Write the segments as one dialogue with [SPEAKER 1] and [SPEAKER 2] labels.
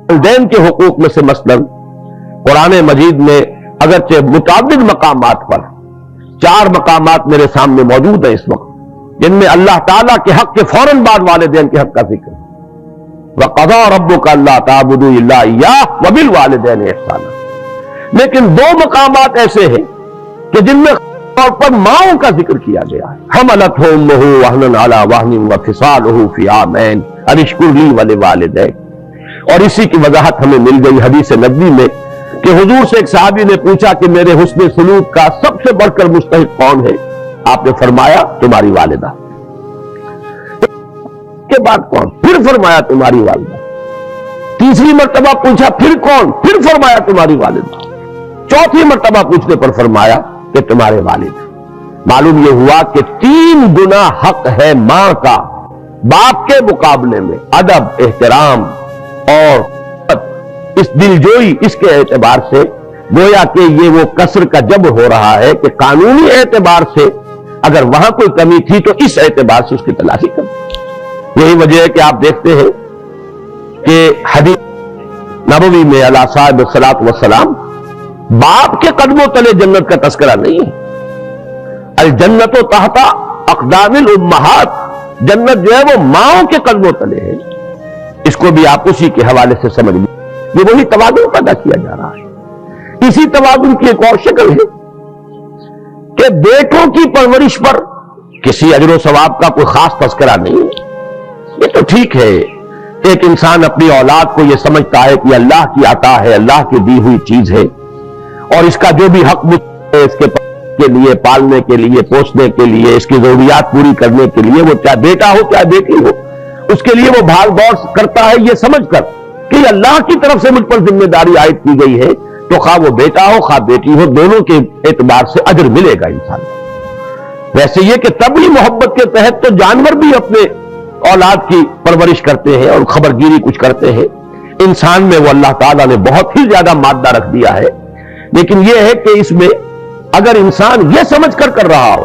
[SPEAKER 1] والدین کے حقوق میں سے مثلاً قرآن مجید میں اگرچہ متعدد مقامات پر 4 مقامات میرے سامنے موجود ہیں اس وقت جن میں اللہ تعالیٰ کے حق کے فوراً بعد والدین کے حق کا ذکر ہے۔ وَقَضَىٰ رَبُّكَ أَلَّا تَعْبُدُوا إِلَّا إِيَّاهُ وَبِالْوَالِدَيْنِ إِحْسَانًا، لیکن 2 مقامات ایسے ہیں کہ جن میں طور پر ماؤں کا ذکر کیا گیا ہے۔ حَمَلَتْهُ أُمُّهُ وَهْنًا عَلَىٰ وَهْنٍ وَفِصَالُهُ فِي عَامَيْنِ أَنِ اشْكُرْ لِي وَلِوَالِدَيْكَ، اور اسی کی وضاحت ہمیں مل گئی حدیث نبوی میں کہ حضور سے ایک صحابی نے پوچھا کہ میرے حسن سلوک کا سب سے بڑھ کر مستحق کون ہے؟ آپ نے فرمایا تمہاری والدہ، کے بعد کون؟ پھر فرمایا تمہاری والدہ، تیسری مرتبہ پوچھا پھر کون؟ پھر فرمایا تمہاری والدہ، چوتھی مرتبہ پوچھنے پر فرمایا کہ تمہارے والد۔ معلوم یہ ہوا کہ 3 گنا حق ہے ماں کا باپ کے مقابلے میں، ادب، احترام اور اس دلجوئی، اس کے اعتبار سے گویا کہ یہ وہ کسر کا جب ہو رہا ہے کہ قانونی اعتبار سے اگر وہاں کوئی کمی تھی تو اس اعتبار سے اس کی تلافی کر۔ یہی وجہ ہے کہ آپ دیکھتے ہیں کہ حدیث نبوی میں علیہ صاحب الصلاۃ والسلام باپ کے قدموں تلے جنت کا تذکرہ نہیں ہے۔ الجنت تحت اقدام الامہات، جنت جو ہے وہ ماؤں کے قدموں تلے ہے۔ اس کو بھی آپ اسی کے حوالے سے سمجھ لیں، یہ وہی توازن پیدا کیا جا رہا ہے۔ اسی توازن کی ایک اور شکل ہے کہ بیٹوں کی پرورش پر کسی اجر و ثواب کا کوئی خاص تذکرہ نہیں ہے۔ یہ تو ٹھیک ہے، ایک انسان اپنی اولاد کو یہ سمجھتا ہے کہ اللہ کی عطا ہے، اللہ کی دی ہوئی چیز ہے، اور اس کا جو بھی حق ہے اس کے لیے، پالنے کے لیے، پوسنے کے لیے، اس کی ضروریات پوری کرنے کے لیے، وہ چاہے بیٹا ہو چاہے بیٹی ہو، اس کے لیے وہ بھاگ دوڑ کرتا ہے یہ سمجھ کر کہ اللہ کی طرف سے مجھ پر ذمہ داری عائد کی گئی ہے، تو خواہ وہ بیٹا ہو خواہ بیٹی ہو، دونوں کے اعتبار سے اجر ملے گا انسان کو۔ ویسے یہ کہ طبعی محبت کے تحت تو جانور بھی اپنے اولاد کی پرورش کرتے ہیں اور خبرگیری کچھ کرتے ہیں، انسان میں وہ اللہ تعالیٰ نے بہت ہی زیادہ مادہ رکھ دیا ہے، لیکن یہ ہے کہ اس میں اگر انسان یہ سمجھ کر کر رہا ہو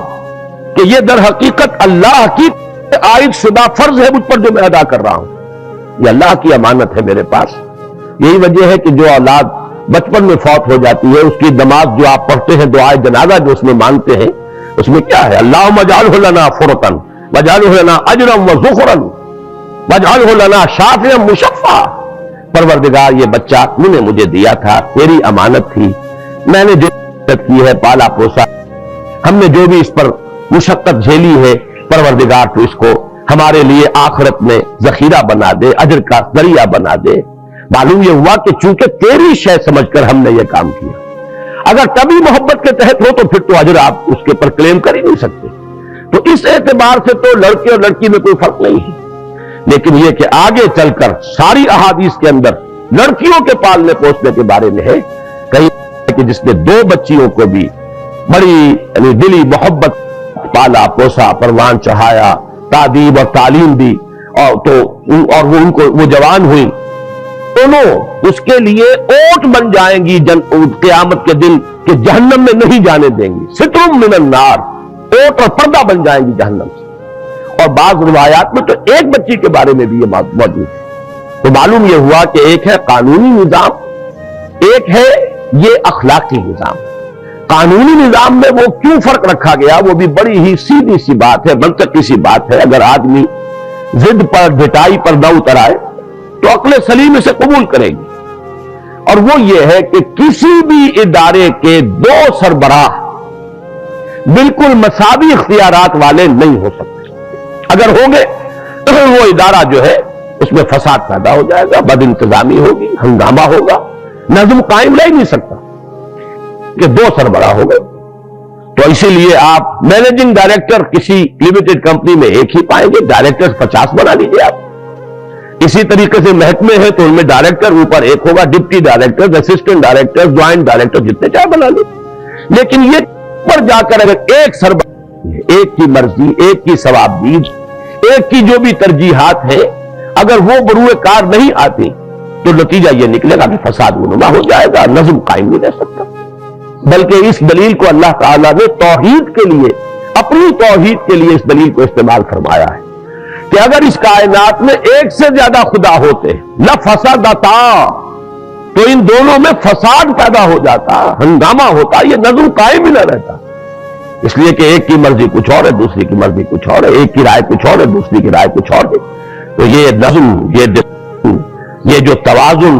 [SPEAKER 1] کہ یہ در حقیقت اللہ کی عائد شدہ فرض ہے مجھ پر جو میں ادا کر رہا ہوں، یہ اللہ کی امانت ہے میرے پاس۔ یہی وجہ ہے کہ جو اولاد بچپن میں فوت ہو جاتی ہے، اس کی نماز جو آپ پڑھتے ہیں دعائے جنازہ جو اس میں مانگتے ہیں، اس میں کیا ہے؟ اللہم اجعلہ لنا فرطا واجعلہ لنا اجرا وذخرا واجعلہ لنا شافعا مشفعا، پروردگار یہ بچہ تو نے مجھے دیا تھا، تیری امانت تھی، میں نے جو مشقت کی ہے، پالا پوسا، ہم نے جو بھی اس پر مشقت جھیلی ہے، پروردگار تو اس کو ہمارے لیے آخرت میں ذخیرہ بنا دے، اجر کا ذریعہ بنا دے۔ معلوم یہ ہوا کہ چونکہ تیری شے سمجھ کر ہم نے یہ کام کیا۔ اگر کبھی محبت کے تحت ہو تو پھر تو اجر آپ اس کے پر کلیم کر ہی نہیں سکتے، تو اس اعتبار سے تو لڑکے اور لڑکی میں کوئی فرق نہیں ہے۔ لیکن یہ کہ آگے چل کر ساری احادیث کے اندر لڑکیوں کے پالنے پوسنے کے بارے میں ہے، کہیں کہ جس نے 2 بچیوں کو بھی بڑی یعنی دلی محبت پالا پوسا، پروان چڑھایا، تعدیب اور تعلیم دی، اور وہ ان کو وہ جوان ہوئی، دونوں اس کے لیے اوٹ بن جائیں گی قیامت کے دن کہ جہنم میں نہیں جانے دیں گی، ستر من النار، اوٹ اور پردہ بن جائیں گی جہنم سے۔ اور بعض روایات میں تو ایک بچی کے بارے میں بھی یہ موجود ہے۔ تو معلوم یہ ہوا کہ ایک ہے قانونی نظام، ایک ہے یہ اخلاقی نظام۔ قانونی نظام میں وہ کیوں فرق رکھا گیا، وہ بھی بڑی ہی سیدھی سی بات ہے، منطقی سی بات ہے۔ اگر آدمی ضد پر ڈٹائی پر نہ اتر آئے تو عقل سلیم اسے قبول کرے گی، اور وہ یہ ہے کہ کسی بھی ادارے کے 2 سربراہ بالکل مساوی اختیارات والے نہیں ہو سکتے۔ اگر ہوں گے تو وہ ادارہ جو ہے اس میں فساد پیدا ہو جائے گا، بد انتظامی ہوگی، ہنگامہ ہوگا، نظم قائم رہ نہیں سکتا کہ 2 سربراہ ہو گئے۔ تو اسی لیے آپ مینیجنگ ڈائریکٹر کسی لمیٹڈ کمپنی میں ایک ہی پائیں گے، ڈائریکٹر 50 بنا لیجیے آپ۔ اسی طریقے سے محکمے ہیں تو ان میں ڈائریکٹر اوپر ایک ہوگا، deputy director, assistant director, joint director, جتنے چاہے بنا لیں۔ لیکن یہ پر جا کر اگر ایک سربراہ، ایک کی مرضی، ایک کی ثوابدید، ایک کی جو بھی ترجیحات ہیں، اگر وہ بروئے کار نہیں آتی تو نتیجہ یہ نکلے گا کہ فساد ونما ہو جائے گا، نظم قائم نہیں رہ سکتا۔ بلکہ اس دلیل کو اللہ تعالیٰ نے توحید کے لیے، اپنی توحید کے لیے اس دلیل کو استعمال فرمایا ہے کہ اگر اس کائنات میں ایک سے زیادہ خدا ہوتے لفسدتا، تو ان دونوں میں فساد پیدا ہو جاتا، ہنگامہ ہوتا، یہ نظم قائم ہی نہ رہتا۔ اس لیے کہ ایک کی مرضی کچھ اور ہے، دوسری کی مرضی کچھ اور ہے، ایک کی رائے کچھ اور ہے، دوسری کی رائے کچھ اور ہے۔ تو یہ نظم، یہ جو توازن،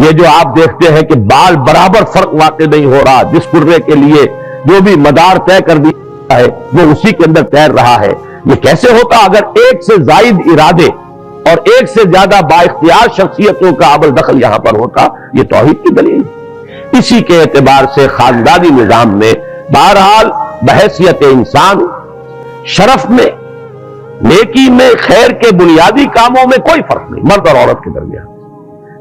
[SPEAKER 1] یہ جو آپ دیکھتے ہیں کہ بال برابر فرق واقع نہیں ہو رہا، جس کرے کے لیے جو بھی مدار طے کر دیا ہے وہ اسی کے اندر تیر رہا ہے، یہ کیسے ہوتا؟ اگر ایک سے زائد ارادے اور ایک سے زیادہ با اختیار شخصیتوں کا عمل دخل یہاں پر ہوتا، یہ توحید کی دلیل ہے۔ اسی کے اعتبار سے خاندانی نظام میں بہرحال بحیثیت انسان شرف میں، نیکی میں، خیر کے بنیادی کاموں میں کوئی فرق نہیں مرد اور عورت کے درمیان،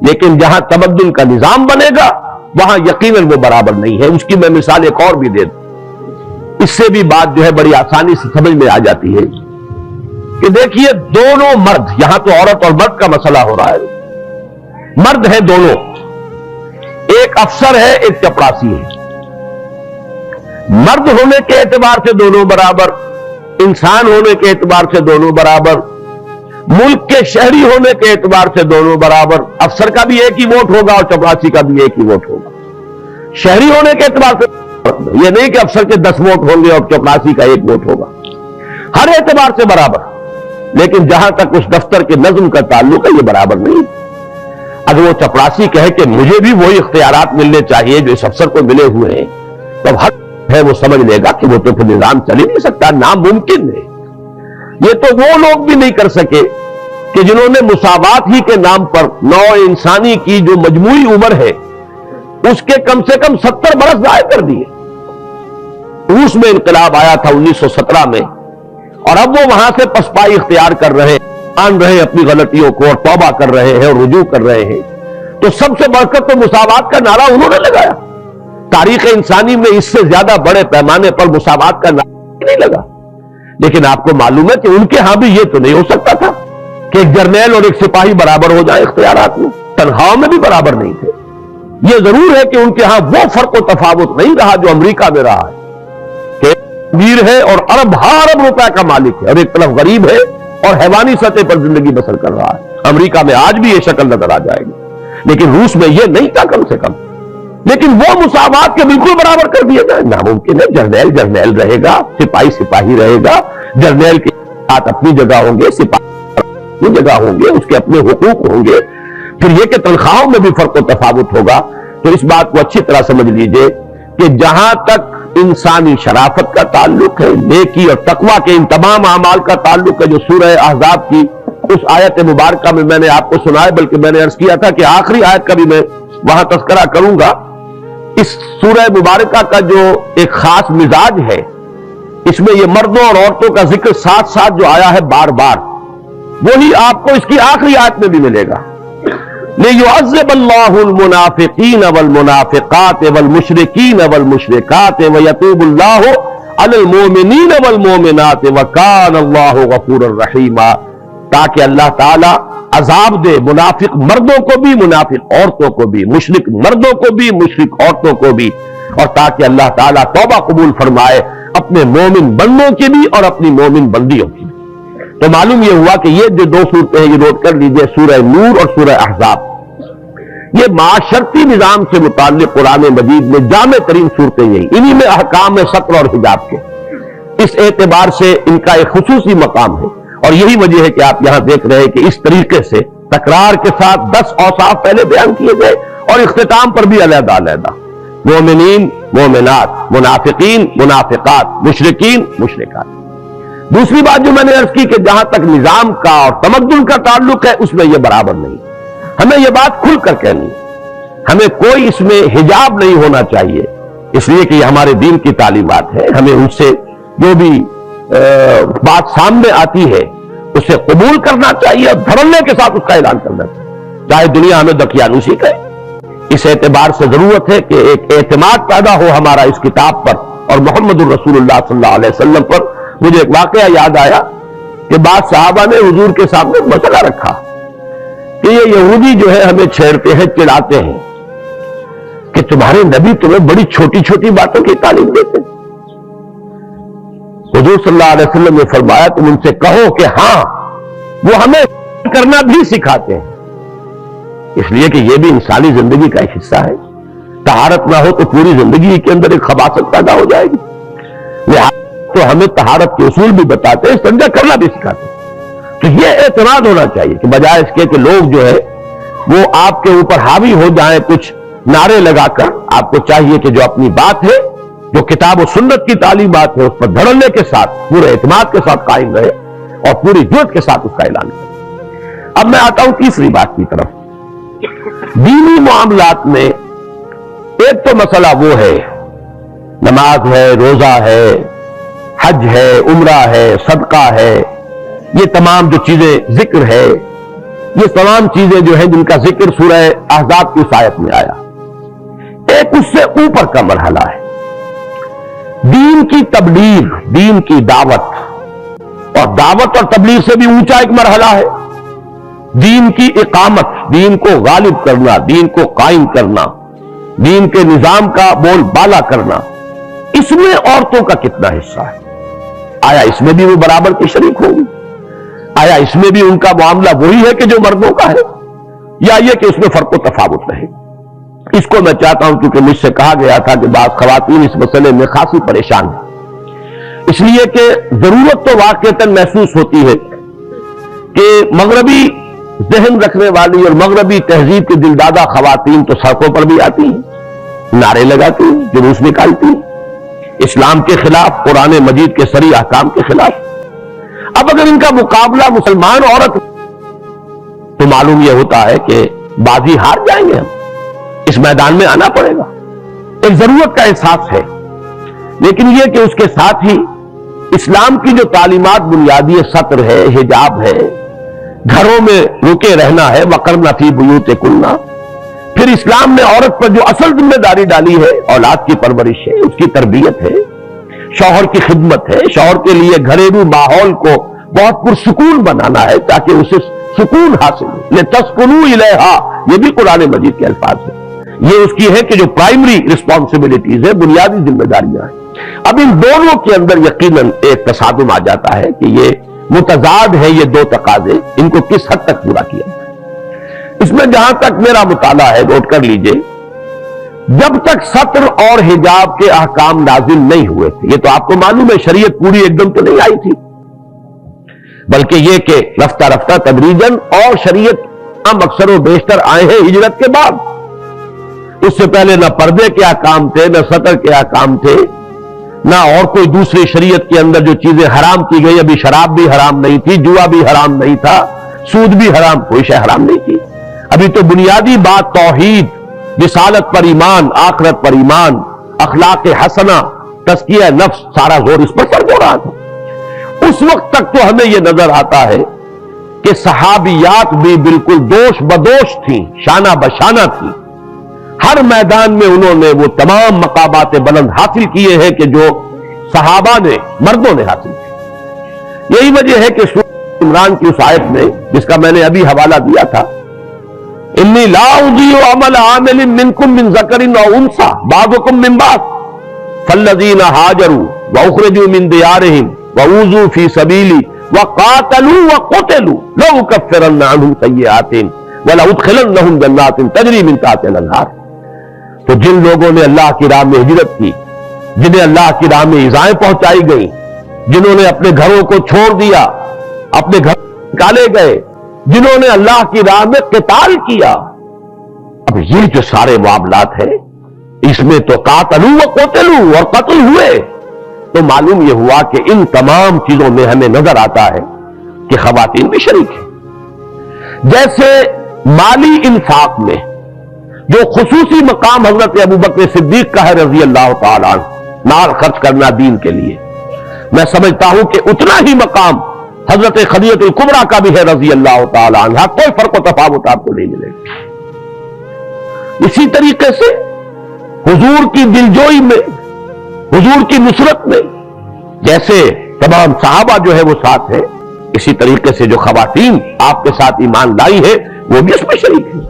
[SPEAKER 1] لیکن جہاں تمدن کا نظام بنے گا وہاں یقیناً وہ برابر نہیں ہے۔ اس کی میں مثال ایک اور بھی دے دوں، اس سے بھی بات جو ہے بڑی آسانی سے سمجھ میں آ جاتی ہے کہ دیکھیے دونوں مرد، یہاں تو عورت اور مرد کا مسئلہ ہو رہا ہے، مرد ہیں دونوں، ایک افسر ہے ایک چپراسی ہے، مرد ہونے کے اعتبار سے دونوں برابر، انسان ہونے کے اعتبار سے دونوں برابر، ملک کے شہری ہونے کے اعتبار سے دونوں برابر، افسر کا بھی ایک ہی ووٹ ہوگا اور چپراسی کا بھی ایک ہی ووٹ ہوگا۔ شہری ہونے کے اعتبار سے یہ نہیں کہ افسر کے 10 ووٹ ہوں گے اور چپراسی کا ایک ووٹ ہوگا، ہر اعتبار سے برابر، لیکن جہاں تک اس دفتر کے نظم کا تعلق ہے یہ برابر نہیں۔ اگر وہ چپراسی کہے کہ مجھے بھی وہی اختیارات ملنے چاہیے جو اس افسر کو ملے ہوئے ہیں، تو حق ہے وہ سمجھ لے گا کہ وہ تو پھر نظام چل ہی نہیں سکتا، ناممکن ہے۔ یہ تو وہ لوگ بھی نہیں کر سکے کہ جنہوں نے مساوات ہی کے نام پر نوع انسانی کی جو مجموعی عمر ہے اس کے کم سے کم 70 برس ضائع کر دیے۔ روس میں انقلاب آیا تھا 1917 میں، اور اب وہ وہاں سے پسپائی اختیار کر رہے ہیں، مان رہے ہیں اپنی غلطیوں کو اور توبہ کر رہے ہیں اور رجوع کر رہے ہیں، تو سب سے بڑھ کر تو مساوات کا نعرہ انہوں نے لگایا۔ تاریخ انسانی میں اس سے زیادہ بڑے پیمانے پر مساوات کا نعرہ نہیں لگا، لیکن آپ کو معلوم ہے کہ ان کے ہاں بھی یہ تو نہیں ہو سکتا تھا کہ ایک جرنیل اور ایک سپاہی برابر ہو جائے اختیارات میں، تنخواہوں میں بھی برابر نہیں تھے۔ یہ ضرور ہے کہ ان کے ہاں وہ فرق و تفاوت نہیں رہا جو امریکہ میں رہا ہے کہ امیر ہے اور ارب روپے کا مالک ہے، اور ایک طرف غریب ہے اور حیوانی سطح پر زندگی بسر کر رہا ہے۔ امریکہ میں آج بھی یہ شکل نظر آ جائے گی، لیکن روس میں یہ نہیں تھا کم سے کم۔ لیکن وہ مساوات کے بالکل برابر کر دیا جائے ناممکن ہے۔ جرنیل جرنیل رہے گا، سپاہی سپاہی رہے گا، جرنیل کے ساتھ اپنی جگہ ہوں گے، سپاہی اپنی جگہ ہوں گے، اس کے اپنے حقوق ہوں گے۔ پھر یہ کہ تنخواہوں میں بھی فرق و تفاوت ہوگا۔ تو اس بات کو اچھی طرح سمجھ لیجئے کہ جہاں تک انسانی شرافت کا تعلق ہے، نیکی اور تقوی کے ان تمام اعمال کا تعلق ہے جو سورہ احزاب کی اس آیت مبارکہ میں نے آپ کو سنایا، بلکہ میں نے عرض کیا تھا کہ آخری آیت کا بھی میں وہاں تذکرہ کروں گا۔ اس سورہ مبارکہ کا جو ایک خاص مزاج ہے، اس میں یہ مردوں اور عورتوں کا ذکر ساتھ ساتھ جو آیا ہے بار بار، وہی آپ کو اس کی آخری آیت میں بھی ملے گا۔ لِيُعَذِّبَ اللَّهُ الْمُنَافِقِينَ وَالْمُنَافِقَاتِ وَالْمُشْرِكِينَ وَالْمُشْرِكَاتِ وَيَتُوبُ اللَّهُ عَلَى الْمُؤْمِنِينَ وَالْمُؤْمِنَاتِ وَكَانَ اللَّهُ غَفُورًا رَحِيمًا، تاکہ اللہ تعالی عذاب دے منافق مردوں کو بھی، منافق عورتوں کو بھی، مشرک مردوں کو بھی، مشرک عورتوں کو بھی، اور تاکہ اللہ تعالیٰ توبہ قبول فرمائے اپنے مومن بندوں کی بھی اور اپنی مومن بندیوں کی بھی۔ تو معلوم یہ ہوا کہ یہ جو دو صورتیں ہیں یہ نوٹ کر لیجئے، سورہ نور اور سورہ احزاب، یہ معاشرتی نظام سے متعلق قرآن مجید میں جامع ترین صورتیں یہی، انہی میں احکام ستر اور حجاب کے، اس اعتبار سے ان کا ایک خصوصی مقام ہے، اور یہی وجہ ہے کہ آپ یہاں دیکھ رہے ہیں کہ اس طریقے سے تکرار کے ساتھ 10 اوصاف پہلے بیان کیے گئے اور اختتام پر بھی علیحدہ علیحدہ، مومنین، مومنات، منافقین، منافقات، مشرکین، مشرکات۔ دوسری بات جو میں نے عرض کی کہ جہاں تک نظام کا اور تمدن کا تعلق ہے اس میں یہ برابر نہیں، ہمیں یہ بات کھل کر کہنی، ہمیں کوئی اس میں حجاب نہیں ہونا چاہیے، اس لیے کہ یہ ہمارے دین کی تعلیمات ہے، ہمیں ان سے جو بھی بات سامنے آتی ہے اسے قبول کرنا چاہیے اور دھڑلے کے ساتھ اس کا اعلان کرنا چاہیے، چاہے دنیا ہمیں دقیانوسی کہے۔ اس اعتبار سے ضرورت ہے کہ ایک اعتماد پیدا ہو ہمارا اس کتاب پر اور محمد الرسول اللہ صلی اللہ علیہ وسلم پر۔ مجھے ایک واقعہ یاد آیا کہ بعض صحابہ نے حضور کے سامنے مسئلہ رکھا کہ یہ یہودی جو ہے ہمیں چھیڑتے ہیں، چڑھاتے ہیں کہ تمہارے نبی تمہیں بڑی چھوٹی چھوٹی باتوں کی تعلیم دیتے ہیں۔ حضور صلی اللہ علیہ وسلم نے فرمایا تم ان سے کہو کہ ہاں وہ ہمیں کرنا بھی سکھاتے ہیں، اس لیے کہ یہ بھی انسانی زندگی کا ایک حصہ ہے۔ طہارت نہ ہو تو پوری زندگی کے اندر ایک خباثت پیدا ہو جائے گی، لہٰذا تو ہمیں طہارت کے اصول بھی بتاتے ہیں، استنجا کرنا بھی سکھاتے ہیں۔ تو یہ اعتماد ہونا چاہیے کہ بجائے اس کے کہ لوگ جو ہے وہ آپ کے اوپر حاوی ہو جائیں کچھ نعرے لگا کر، آپ کو چاہیے کہ جو اپنی بات ہے، جو کتاب و سنت کی تعلیمات ہے، اس پر دھڑلے کے ساتھ، پورے اعتماد کے ساتھ قائم رہے اور پوری جرأت کے ساتھ اس کا اعلان کرے۔ اب میں آتا ہوں تیسری بات کی طرف۔ دینی معاملات میں ایک تو مسئلہ وہ ہے، نماز ہے، روزہ ہے، حج ہے، عمرہ ہے، صدقہ ہے، یہ تمام جو چیزیں ذکر ہے، یہ تمام چیزیں جو ہیں جن کا ذکر سورہ احزاب کی آیت میں آیا۔ ایک اس سے اوپر کا مرحلہ ہے دین کی تبلیغ، دین کی دعوت، اور دعوت اور تبلیغ سے بھی اونچا ایک مرحلہ ہے دین کی اقامت، دین کو غالب کرنا، دین کو قائم کرنا، دین کے نظام کا بول بالا کرنا۔ اس میں عورتوں کا کتنا حصہ ہے؟ آیا اس میں بھی وہ برابر کی شریک ہوگی؟ آیا اس میں بھی ان کا معاملہ وہی ہے کہ جو مردوں کا ہے، یا یہ کہ اس میں فرق و تفاوت رہے؟ اس کو میں چاہتا ہوں، کیونکہ مجھ سے کہا گیا تھا کہ بعض خواتین اس مسئلے میں خاصی پریشان ہیں، اس لیے کہ ضرورت تو واقعتاً محسوس ہوتی ہے کہ مغربی ذہن رکھنے والی اور مغربی تہذیب کی دلدادہ خواتین تو سڑکوں پر بھی آتی ہیں، نعرے لگاتی ہیں، جلوس نکالتی ہیں، اسلام کے خلاف، قرآن مجید کے صریح احکام کے خلاف۔ اب اگر ان کا مقابلہ مسلمان عورت تو معلوم یہ ہوتا ہے کہ بازی ہار جائیں گے، ہم اس میدان میں آنا پڑے گا۔ ایک ضرورت کا احساس ہے، لیکن یہ کہ اس کے ساتھ ہی اسلام کی جو تعلیمات بنیادی سطر ہے، حجاب ہے، گھروں میں رکے رہنا ہے، وقرن فی بیوتکن، پھر اسلام نے عورت پر جو اصل ذمہ داری ڈالی ہے، اولاد کی پرورش ہے، اس کی تربیت ہے، شوہر کی خدمت ہے، شوہر کے لیے گھریلو ماحول کو بہت پرسکون بنانا ہے تاکہ اسے سکون حاصل ہو، لِتَسْكُنُوا إِلَيْهَا، یہ بھی قرآن مجید کے الفاظ ہیں۔ یہ اس کی ہے کہ جو پرائمری رسپانسبلٹیز ہے، بنیادی ذمہ داریاں ہیں۔ اب ان دونوں کے اندر یقیناً ایک تصادم آ جاتا ہے کہ یہ متضاد ہے، یہ دو تقاضے، ان کو کس حد تک پورا کیا جائے۔ اس میں جہاں تک میرا مطالعہ ہے، نوٹ کر لیجئے، جب تک ستر اور حجاب کے احکام نازل نہیں ہوئے تھے، یہ تو آپ کو معلوم ہے شریعت پوری ایک دم تو نہیں آئی تھی، بلکہ یہ کہ رفتہ رفتہ تدریجاً، اور شریعت ہم اکثر و بیشتر آئے ہیں ہجرت کے بعد۔ اس سے پہلے نہ پردے کے احکام تھے، نہ سطر کے احکام تھے، نہ اور کوئی دوسری شریعت کے اندر جو چیزیں حرام کی گئی، ابھی شراب بھی حرام نہیں تھی، جوا بھی حرام نہیں تھا، سود بھی حرام، کوئی شے حرام نہیں تھی۔ ابھی تو بنیادی بات توحید، رسالت پر ایمان، آخرت پر ایمان، اخلاق حسنہ، تزکیہ نفس، سارا زور اس پر سر ہو رہا تھا۔ اس وقت تک تو ہمیں یہ نظر آتا ہے کہ صحابیات بھی بالکل دوش بدوش تھیں، شانہ بشانہ تھیں، ہر میدان میں انہوں نے وہ تمام مقامات بلند حاصل کیے ہیں کہ جو صحابہ نے، مردوں نے حاصل کیے۔ یہی وجہ ہے کہ سورہ عمران کی اس آیت میں، جس کا میں نے ابھی حوالہ دیا تھا، انی لا اضیع عمل عامل منکم من ذکر او انثى بعضکم من بعض فالذین ہاجروا واخرجوا من دیارہم وأوذوا فی سبیلی وقاتلوا وقتلوا لأکفرن عنہم سیئاتہم ولأدخلنہم جنات تجری من تحتہا الانہار۔ تو جن لوگوں نے اللہ کی راہ میں ہجرت کی، جنہیں اللہ کی راہ میں ایذائیں پہنچائی گئیں، جنہوں نے اپنے گھروں کو چھوڑ دیا، اپنے گھر نکالے گئے، جنہوں نے اللہ کی راہ میں قتال کیا، اب یہ جو سارے معاملات ہیں، اس میں تو قاتلوا وقتلوا، اور قتل ہوئے، تو معلوم یہ ہوا کہ ان تمام چیزوں میں ہمیں نظر آتا ہے کہ خواتین بھی شریک ہیں۔ جیسے مالی انفاق میں جو خصوصی مقام حضرت ابوبکر صدیق کا ہے رضی اللہ تعالیٰ عنہ، مال خرچ کرنا دین کے لیے، میں سمجھتا ہوں کہ اتنا ہی مقام حضرت خدیجہ الکبریٰ کا بھی ہے رضی اللہ تعالیٰ عنہ، کوئی فرق و تفاوت آپ کو نہیں ملے گا۔ اسی طریقے سے حضور کی دلجوئی میں، حضور کی نصرت میں، جیسے تمام صحابہ جو ہے وہ ساتھ ہیں، اسی طریقے سے جو خواتین آپ کے ساتھ ایمان لائی ہے وہ بھی اس میں شریک ہیں۔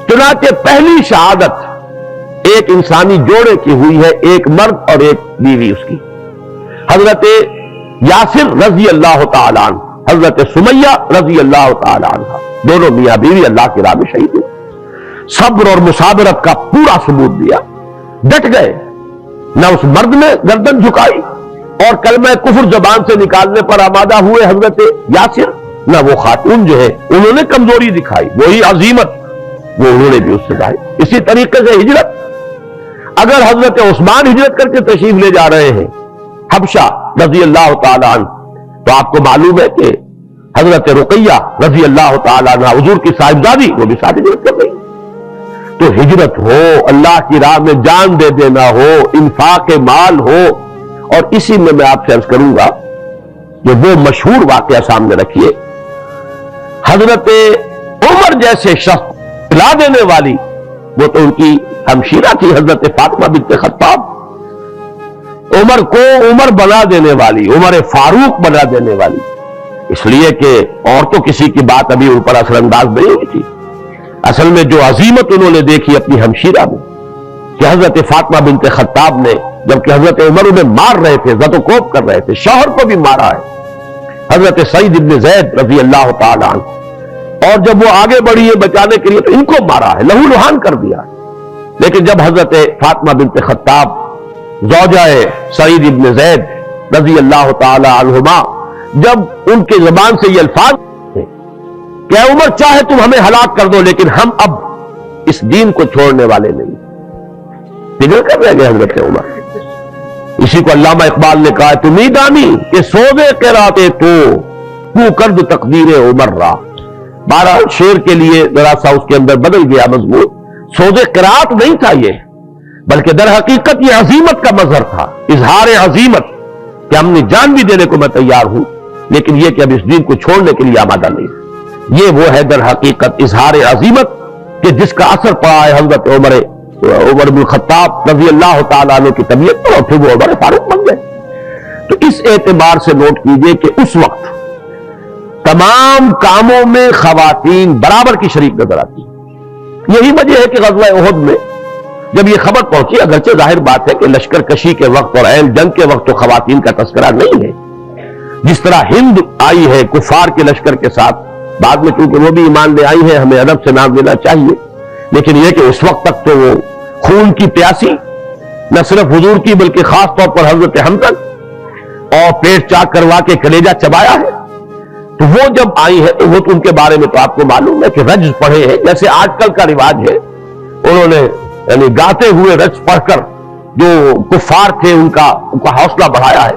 [SPEAKER 1] چنانچہ پہلی شہادت ایک انسانی جوڑے کی ہوئی ہے، ایک مرد اور ایک بیوی اس کی، حضرت یاسر رضی اللہ تعالیٰ عنہ، حضرت سمیہ رضی اللہ تعالی عنہ، دونوں میاں بیوی اللہ کی راہ میں شہید ہوئے، صبر اور مصابرت کا پورا ثبوت دیا، ڈٹ گئے، نہ اس مرد نے گردن جھکائی اور کلمہ کفر زبان سے نکالنے پر آمادہ ہوئے حضرت یاسر، نہ وہ خاتون جو ہے انہوں نے کمزوری دکھائی، وہی عظیمت وہ انہوں نے بھی اس سے ظاہر۔ اسی طریقے سے ہجرت، اگر حضرت عثمان ہجرت کر کے تشریف لے جا رہے ہیں حبشہ رضی اللہ تعالی عنہ، تو آپ کو معلوم ہے کہ حضرت رقیہ رضی اللہ تعالی عنہ حضور کی صاحبزادی، وہ بھی ساتھ ہجرت کر رہی۔ تو ہجرت ہو، اللہ کی راہ میں جان دے دینا ہو، انفاق مال ہو، اور اسی میں آپ سے عرض کروں گا کہ وہ مشہور واقعہ سامنے رکھیے، حضرت عمر جیسے شخص پلا دینے والی، وہ تو ان کی ہمشیرہ تھی حضرت فاطمہ بنت خطاب، عمر کو عمر بنا دینے والی، عمر فاروق بنا دینے والی، اس لیے کہ اور تو کسی کی بات ابھی ان پر اثر انداز نہیں ہوئی تھی۔ اصل میں جو عظیمت انہوں نے دیکھی اپنی ہمشیرہ میں کہ حضرت فاطمہ بنت خطاب نے، جبکہ حضرت عمر انہیں مار رہے تھے، زد و کوب کر رہے تھے، شوہر کو بھی مارا ہے، حضرت سعید ابن زید رضی اللہ تعالی عنہ، اور جب وہ آگے بڑھی ہے بچانے کے لیے تو ان کو مارا ہے، لہو لہان کر دیا ہے۔ لیکن جب حضرت فاطمہ بنت خطاب زوجہ سعید ابن زید رضی اللہ تعالی عنہما، جب ان کے زبان سے یہ الفاظ تھے کہ اے عمر چاہے تم ہمیں ہلاک کر دو لیکن ہم اب اس دین کو چھوڑنے والے نہیں، فکر کر رہے گئے حضرت عمر۔ اسی کو علامہ اقبال نے کہا تم ہی دانی کہ سوزے قراتے تو کرد تقدیر عمر را، بہرحال شعر کے لیے ذرا سا اس کے اندر بدل گیا مضمون، سوزے قرات نہیں تھا یہ، بلکہ در حقیقت یہ عظیمت کا مظہر تھا، اظہار عظیمت کہ ہم نے جان بھی دینے کو میں تیار ہوں لیکن یہ کہ اب اس دین کو چھوڑنے کے لیے آمادہ نہیں۔ یہ وہ ہے در حقیقت اظہار عظیمت کہ جس کا اثر پڑا ہے حضرت عمر بن الخطاب رضی اللہ تعالیٰ عنہ کی طبیعت پر، اور پھر وہ عمر فاروق بن گئے۔ تو اس اعتبار سے نوٹ کیجئے کہ اس وقت تمام کاموں میں خواتین برابر کی شریک نظر آتی۔ یہی وجہ ہے کہ غزوہ احد میں جب یہ خبر پہنچی، اگرچہ ظاہر بات ہے کہ لشکر کشی کے وقت اور عین جنگ کے وقت تو خواتین کا تذکرہ نہیں ہے، جس طرح ہند آئی ہے کفار کے لشکر کے ساتھ، بعد میں چونکہ وہ بھی ایمان لے آئی ہے، ہمیں ادب سے نام لینا چاہیے، لیکن یہ کہ اس وقت تک تو وہ خون کی پیاسی نہ صرف حضور کی بلکہ خاص طور پر حضرت حمزہ اور پیٹ چاک کروا کے کلیجہ چبایا ہے، تو وہ جب آئی ہے تو وہ تو ان کے بارے میں تو آپ کو معلوم ہے کہ رجز پڑھے ہیں، جیسے آج کل کا رواج ہے، انہوں نے یعنی گاتے ہوئے رجز پڑھ کر جو کفار تھے ان کا حوصلہ بڑھایا ہے،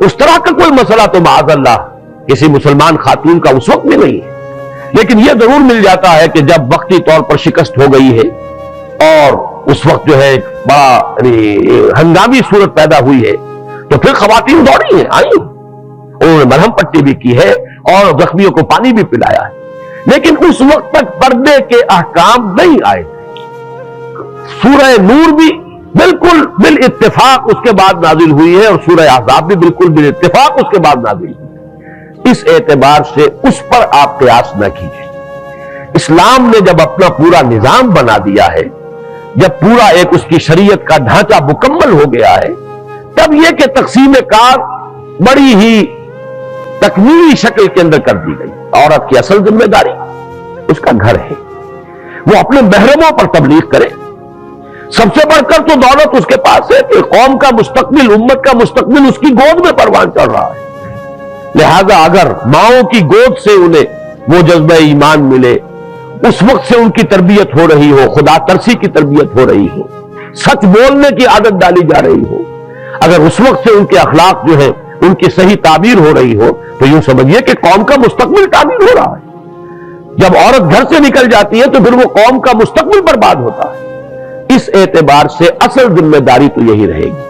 [SPEAKER 1] اس طرح کا کوئی مسئلہ تو معاذ اللہ کسی مسلمان خاتون کا اس وقت بھی نہیں ہے، لیکن یہ ضرور مل جاتا ہے کہ جب وقتی طور پر شکست ہو گئی ہے اور اس وقت جو ہے ایک بڑا ہنگامی صورت پیدا ہوئی ہے تو پھر خواتین دوڑی ہیں، آئی، انہوں نے مرہم پٹی بھی کی ہے اور زخمیوں کو پانی بھی پلایا ہے، لیکن اس وقت تک پردے کے احکام نہیں آئے۔ سورہ نور بھی بالکل بالاتفاق اس کے بعد نازل ہوئی ہے اور سورہ احزاب بھی بالکل بالاتفاق اس کے بعد نازل ہوئی۔ اس اعتبار سے اس پر آپ قیاس نہ کیجیے۔ اسلام نے جب اپنا پورا نظام بنا دیا ہے، جب پورا ایک اس کی شریعت کا ڈھانچہ مکمل ہو گیا ہے، تب یہ کہ تقسیم کار بڑی ہی تکمیلی شکل کے اندر کر دی گئی۔ عورت کی اصل ذمہ داری اس کا گھر ہے، وہ اپنے محرموں پر تبلیغ کرے، سب سے بڑھ کر تو دولت اس کے پاس ہے کہ قوم کا مستقبل، امت کا مستقبل اس کی گود میں پروان چڑھ رہا ہے، لہذا اگر ماؤں کی گود سے انہیں وہ جذبہ ایمان ملے، اس وقت سے ان کی تربیت ہو رہی ہو، خدا ترسی کی تربیت ہو رہی ہو، سچ بولنے کی عادت ڈالی جا رہی ہو، اگر اس وقت سے ان کے اخلاق جو ہے ان کی صحیح تعبیر ہو رہی ہو، تو یوں سمجھیے کہ قوم کا مستقبل تعبیر ہو رہا ہے۔ جب عورت گھر سے نکل جاتی ہے تو پھر وہ قوم کا مستقبل برباد ہوتا ہے۔ اس اعتبار سے اصل ذمہ داری تو یہی رہے گی،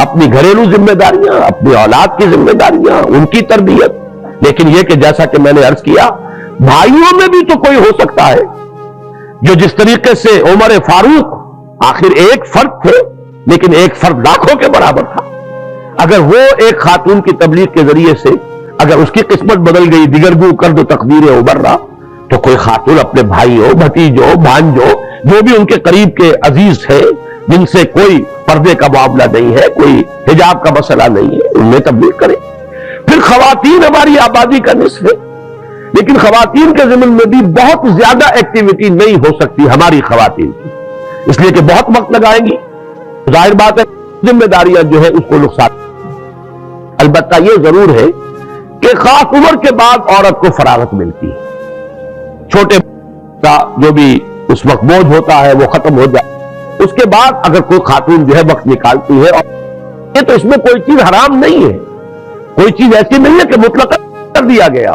[SPEAKER 1] اپنی گھریلو ذمہ داریاں، اپنی اولاد کی ذمہ داریاں، ان کی تربیت، لیکن یہ کہ جیسا کہ میں نے عرض کیا، بھائیوں میں بھی تو کوئی ہو سکتا ہے جو جس طریقے سے عمر فاروق آخر ایک فرد تھے لیکن ایک فرد لاکھوں کے برابر تھا، اگر وہ ایک خاتون کی تبلیغ کے ذریعے سے اگر اس کی قسمت بدل گئی، دیگرگو کرد و تقدیر عمر را، تو کوئی خاتون اپنے بھائیوں، بھتیجوں، بھانجوں، جو بھی ان کے قریب کے عزیز ہے جن سے کوئی پردے کا معاملہ نہیں ہے، کوئی حجاب کا مسئلہ نہیں ہے، ان میں تبلیغ کرے۔ پھر خواتین ہماری آبادی کا نصف ہے، لیکن خواتین کے ضمن میں بھی بہت زیادہ ایکٹیویٹی نہیں ہو سکتی ہماری خواتین کی، اس لیے کہ بہت وقت لگائیں گی، ظاہر بات ہے ذمہ داریاں جو ہے اس کو نقصان۔ البتہ یہ ضرور ہے کہ خاص عمر کے بعد عورت کو فراغت ملتی ہے، چھوٹے کا جو بھی اس وقت بوجھ ہوتا ہے وہ ختم ہو جائے، اس کے بعد اگر کوئی خاتون جو ہے وقت نکالتی ہے، اور یہ تو اس میں کوئی چیز حرام نہیں ہے، کوئی چیز ایسی نہیں ہے کہ مطلق کر دیا گیا،